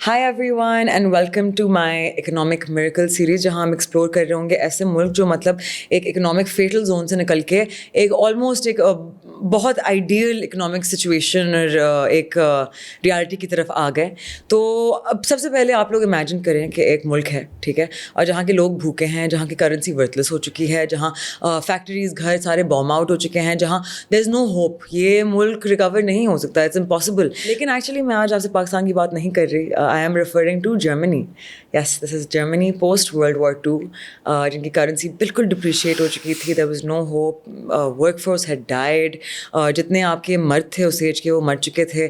Hi everyone and welcome to my economic miracle series, जहां हम explore कर रहे होंगे ऐसे मुल्क जो मतलब एक इकोनॉमिक फेटल जोन से निकल के एक ऑलमोस्ट एक बहुत आइडियल इकोनॉमिक सिचुएशन और एक रियलिटी की तरफ आ गए। तो अब सबसे पहले आप लोग इमेजिन करें कि एक मुल्क है, ठीक है, और जहाँ के लोग भूखे हैं, जहाँ की करेंसी वर्थलेस हो चुकी है, जहाँ फैक्ट्रीज घर सारे बॉम्ब आउट हो चुके हैं, जहाँ देयर इज़ नो होप, ये मुल्क रिकवर नहीं हो सकता, इट्स इम्पॉसिबल। लेकिन एक्चुअली मैं आज आपसे पाकिस्तान की बात नहीं कर रही, I am referring to Germany. Yes, this is Germany post world war two, जिनकी करेंसी बिल्कुल डिप्रिशिएट हो चुकी थी, there was no hope, work force had died, जितने आपके मर्द थे उस एज के वो मर चुके थे।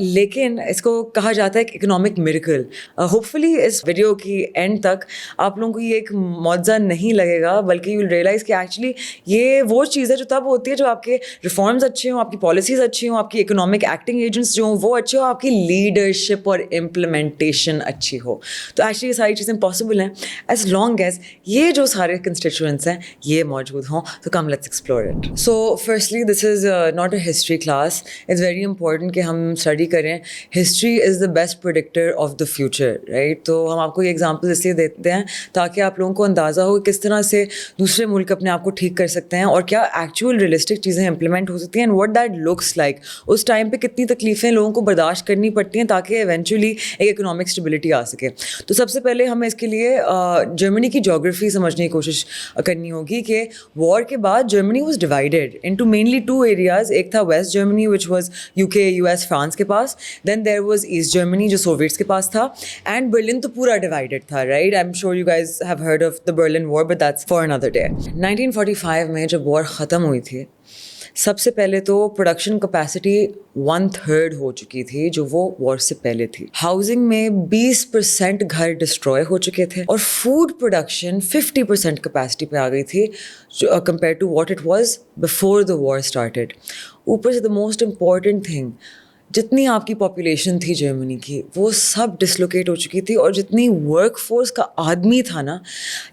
लेकिन इसको कहा जाता है एक इकोनॉमिक मिरेकल। होपफुली इस वीडियो की एंड तक आप लोगों को ये एक मौजज़ा नहीं लगेगा, बल्कि यू विल रियलाइज़ कि एक्चुअली ये वो चीज़ है जो तब होती है जो आपके रिफॉर्म्स अच्छे हों, आपकी पॉलिसीज़ अच्छी हों, आपकी इकोनॉमिक एक्टिंग एजेंट्स जो हों वो अच्छे हो, आपकी लीडरशिप और इम्प्लीमेंटेशन अच्छी हो। तो एक्चुअली ये सारी चीज़ें पॉसिबल हैं एज लॉन्ग एज ये जो सारे कंस्टिट्यूएंट्स हैं ये मौजूद हों। तो come let's explore it. So firstly this is not a history class, it's very important कि हम स्टडी करें। History is the best predictor of the future, right. तो हम आपको ये एग्जाम्पल इसलिए देते हैं ताकि आप लोगों को अंदाज़ा हो किस तरह से दूसरे मुल्क अपने आप को ठीक कर सकते हैं और क्या एक्चुअल रियलिस्टिक चीज़ें इंप्लीमेंट हो सकती हैं, and what that looks like. उस टाइम पे कितनी तकलीफ़ें लोगों को बर्दाश्त करनी पड़ती हैं ताकि इवेंचुअली एक इकोनॉमिक स्टेबिलिटी आ सके। तो सबसे पहले हमें इसके लिए जर्मनी की जोग्राफी समझने की कोशिश करनी होगी कि वॉर के बाद Germany was divided into mainly two areas. एक था west Germany which was UK, US, France के पास, then there was east Germany जो सोवियट्स के पास था, एंड बर्लिन तो पूरा डिवाइडेड था, right. I am sure you guys have heard of the Berlin war, but that's for another day. 1945 में जब वॉर ख़त्म हुई थी, सबसे पहले तो प्रोडक्शन कैपेसिटी 1/3 हो चुकी थी जो वो वॉर से पहले थी। हाउसिंग में 20% घर डिस्ट्रॉय हो चुके थे और फूड प्रोडक्शन 50% कैपेसिटी पे आ गई थी compare to what it was before the war started. ऊपर से द मोस्ट इम्पॉर्टेंट थिंग, जितनी आपकी पॉपुलेशन थी जर्मनी की वो सब डिसलोकेट हो चुकी थी, और जितनी वर्क फोर्स का आदमी था ना,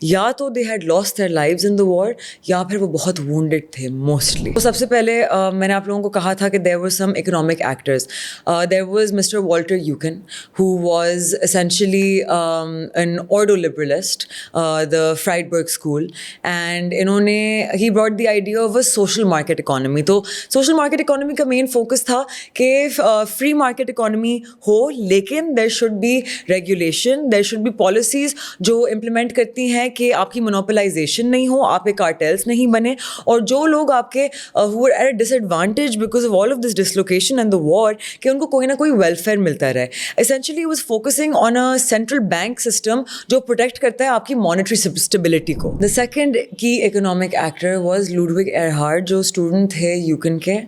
या तो they had lost their lives in the war या फिर वो बहुत वुंडेड थे मोस्टली। तो सबसे पहले मैंने आप लोगों को कहा था कि there were some economic actors. There was Mister Walter Eucken who was essentially an ordo liberalist, the Freiburg school, and इन्होंने he brought the idea of a social market economy. तो सोशल मार्केट इकोनॉमी का main focus था कि free market economy हो, लेकिन there should be regulation, there should be policies जो implement करती हैं कि आपकी मोनोपोलाइजेशन नहीं हो, आपके कार्टेल्स नहीं बने, और जो लोग आपके who are at a disadvantage because of all of this dislocation and the war, कि उनको कोई ना कोई वेलफेयर मिलता रहे। Essentially was focusing on a central bank system जो प्रोटेक्ट करता है आपकी मॉनेटरी स्टेबिलिटी को। द सेकेंड की economic actor was Ludwig Erhard, जो स्टूडेंट थे यूकन के।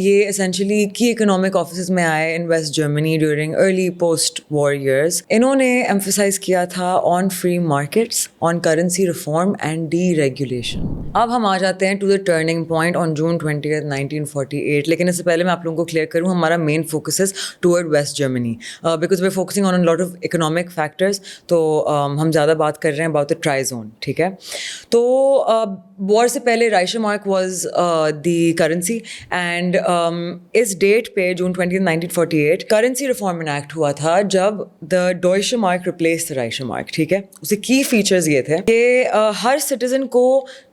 ये एसेंशियली की इकोनॉमिक ऑफिस में आए in west Germany during early post war years. इन्होंने एम्फसाइज किया था on free markets, on currency reform and deregulation. अब हम आ जाते हैं to the turning point on June 20, 1948। लेकिन इससे पहले मैं आप लोगों को क्लियर करूँ, हमारा main focus is toward West Germany because we are focusing on lot of economic factors. तो हम ज़्यादा बात कर रहे हैं अबाउट द ट्राई जोन, ठीक है। तो वॉर से पहले राइशमार्क वॉज द करेंसी, एंड इस डेट पे जून 20, 1948 करेंसी रिफॉर्म एक्ट हुआ था जब the Deutsche Mark replace the Reichsmark, ठीक है। उसके की फीचर्स ये थे कि हर सिटीजन को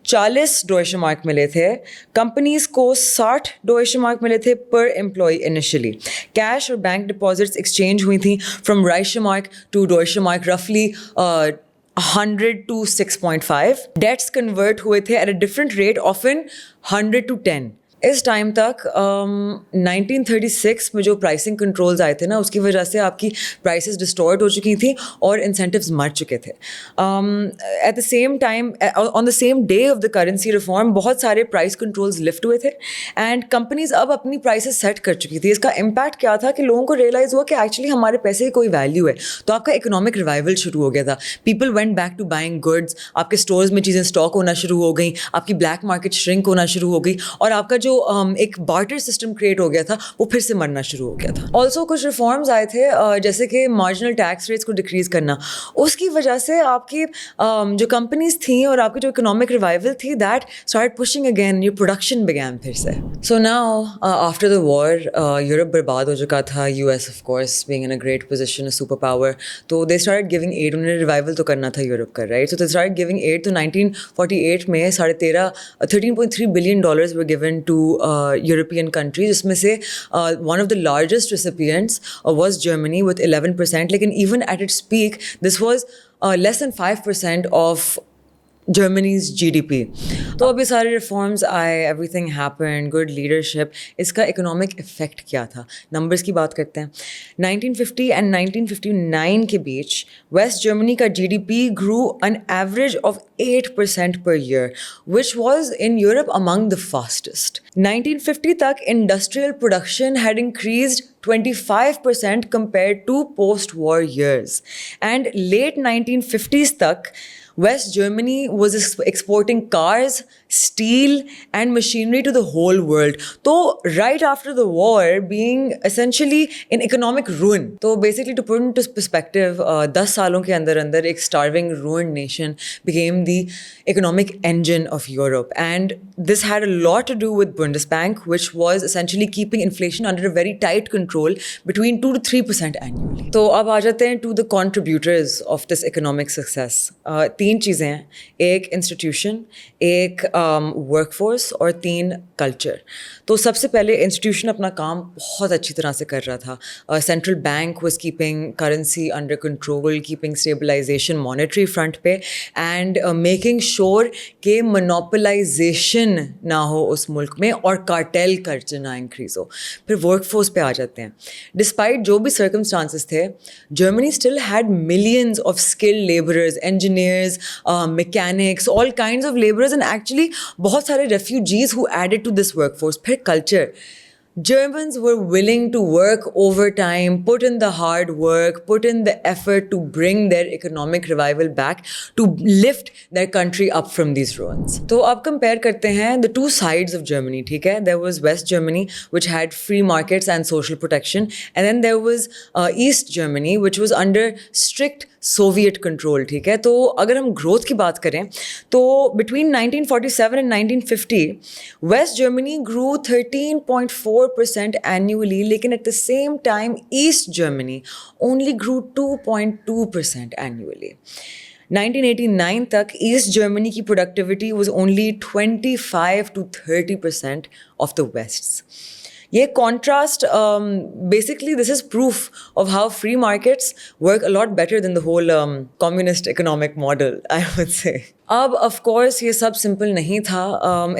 40 डॉइशे मार्क मिले थे, कंपनीज को 60 डॉइशे मार्क मिले थे पर एम्प्लॉय इनिशियली। कैश और बैंक डिपॉजिट्स एक्सचेंज हुई थी फ्रॉम राइशे मार्क टू डॉइशे मार्क, रफली 100 to 6.5. डेट्स कन्वर्ट हुए थे at a different rate, often 100 to 10। इस टाइम तक 1936 में जो प्राइसिंग कंट्रोल्स आए थे ना, उसकी वजह से आपकी प्राइसेस डिस्टॉर्ट हो चुकी थी और इंसेंटिव्स मर चुके थे। At the same time, on the same day of the currency reform, बहुत सारे प्राइस कंट्रोल्स लिफ्ट हुए थे एंड कंपनीज अब अपनी प्राइसेस सेट कर चुकी थी। इसका इम्पैक्ट क्या था कि लोगों को रियलाइज़ हुआ कि एक्चुअली हमारे पैसे की कोई वैल्यू है। तो आपका इकोनॉमिक रिवाइवल शुरू हो गया था। People went back to buying goods, आपके स्टोर्स में चीज़ें स्टॉक होना शुरू हो गई, आपकी ब्लैक मार्केट श्रिंक होना शुरू हो गई, और आपका जो एक बार्टर सिस्टम क्रिएट हो गया था वो फिर से मरना शुरू हो गया था। ऑल्सो कुछ रिफॉर्म्स आए थे जैसे कि मार्जिनल टैक्स रेट्स को डिक्रीज़ करना, उसकी वजह से आपकी जो कंपनीज थी और आपकी जो इकोनॉमिक रिवाइवल थी दैट स्टार्ट पुशिंग अगेन, ये प्रोडक्शन बिगैन फिर से। So now after the war Europe बर्बाद हो चुका था, US of course being in a great position, a super power, तो दे स्टार्टेड गिविंग एड, उन्हें रिवाइवल तो करना था यूरोप का, right? So they started giving aid. तो 1948 में 13.3 billion dollars were given to European countries, जिसमें से one of the largest recipients was Germany with 11%, लेकिन even at its peak this was less than 5% of Germany's GDP. तो अभी सारे reforms आए, everything happened, good leadership, इसका economic effect क्या था? नंबर्स की बात करते हैं। 1950 एंड 1959 के बीच वेस्ट जर्मनी का GDP grew an average of 8% per year, which was in Europe among the fastest. 1950 तक industrial production had increased 25% compared to post-war years, and late 1950s तक West Germany was exporting cars, steel and machinery to the whole world. So right after the war, being essentially in economic ruin. So basically to put into perspective, 10 सालों के अंदर एक starving, ruined nation became the economic engine of Europe. And this had a lot to do with Bundesbank, which was essentially keeping inflation under a very tight control between 2 to 3% annually. तो अब आ जाते हैं to the contributors of this economic success. तीन चीज़ें हैं, एक institution, एक workforce और तीन कल्चर। तो सबसे पहले इंस्टीट्यूशन अपना काम बहुत अच्छी तरह से कर रहा था। Central bank was keeping currency under control, keeping stabilization monetary front पे, एंड मेकिंग श्योर कि मोनोपलाइजेशन ना हो उस मुल्क में और कार्टेल कल्चर ना इंक्रीज हो। फिर वर्कफोर्स पे आ जाते हैं। डिस्पाइट जो भी सर्कमस्टांसेस थे, Germany still had millions of skilled labourers, engineers, mechanics, all kinds of laborers, and actually बहुत सारे refugees who added to this workforce. फिर culture, Germans were willing to work overtime, put in the hard work, put in the effort to bring their economic revival back, to lift their country up from these ruins. तो अब compare करते हैं the two sides of Germany, ठीक है? There was West Germany, which had free markets and social protection, and then there was East Germany, which was under strict Soviet control, ठीक है? तो अगर हम growth की बात करें तो between 1947 and 1950 West Germany grew 13.4% annually, लेकिन at the same time East Germany only grew 2.2% annually. 1989 तक East Germany की productivity was only 25 to 30% of the West's. ये contrast, basically this is proof of how free markets work a lot better than the whole communist economic model, I would say. अब of course ये सब simple नहीं था.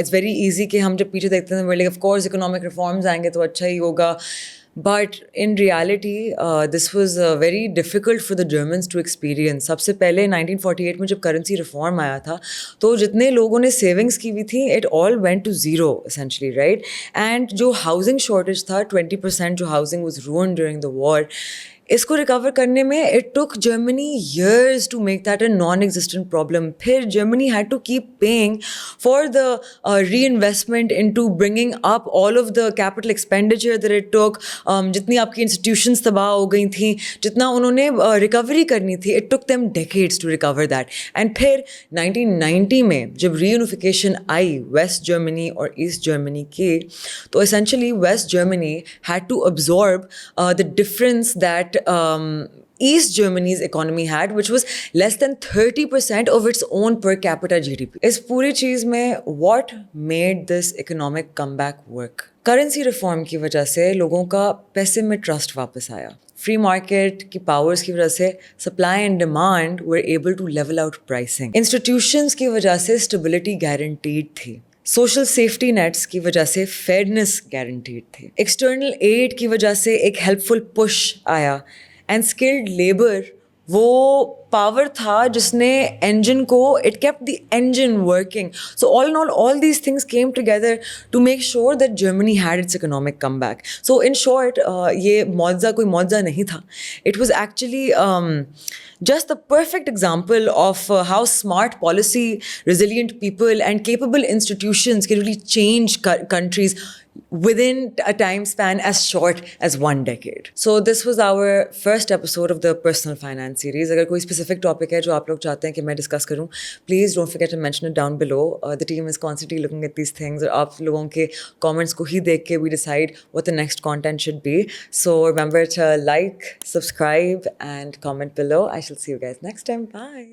It's very easy कि हम जब पीछे देखते हैं we're like of course economic reforms आएंगे तो अच्छा ही होगा. But in reality, this was very difficult for the Germans to experience. सबसे पहले 1948 में जब करेंसी रिफॉर्म आया था तो जितने लोगों ने सेविंग्स की हुई थी it all went to zero essentially, right? And जो housing shortage था, 20% जो housing was ruined during the war, इसको रिकवर करने में it took Germany years to make that a non-existent problem. फिर Germany had to keep paying for the reinvestment into bringing up all of the capital expenditure that it took. जितनी आपकी institutions तबाह हो गई थी, जितना उन्होंने recovery करनी थी, it took them decades to recover that. And फिर 1990 में जब reunification आई West Germany और East Germany की, तो essentially West Germany had to absorb the difference that East Germany's economy had, which was less than 30% of its own per capita GDP. इस पूरी चीज़ में what made this economic comeback work? Currency reform की वजह से लोगों का पैसे में ट्रस्ट वापस आया. फ्री मार्केट की पावर्स की वजह से supply and demand were able to level out pricing. Institutions की वजह से स्टेबिलिटी गारंटीड थी. सोशल सेफ्टी नेट्स की वजह से फेयरनेस गारंटीड थी. एक्सटर्नल एड की वजह से एक हेल्पफुल पुश आया. एंड स्किल्ड लेबर वो पावर था जिसने engine को, it kept the engine working. So all in all these things came together to make sure that Germany had its economic comeback. So in short, ये मौजा कोई मौजा नहीं था. It was actually just the perfect example of how smart policy, resilient people, and capable institutions can really change countries within a time span as short as 1 decade. So this was our first episode of the personal finance series. अगर कोई specific topic है जो आप लोग चाहते हैं कि मैं discuss करूं, please don't forget to mention it down below. The team is constantly looking at these things. और आप लोगों के comments को ही देख के we decide what the next content should be. So remember to like, subscribe, and comment below. I shall see you guys next time. Bye.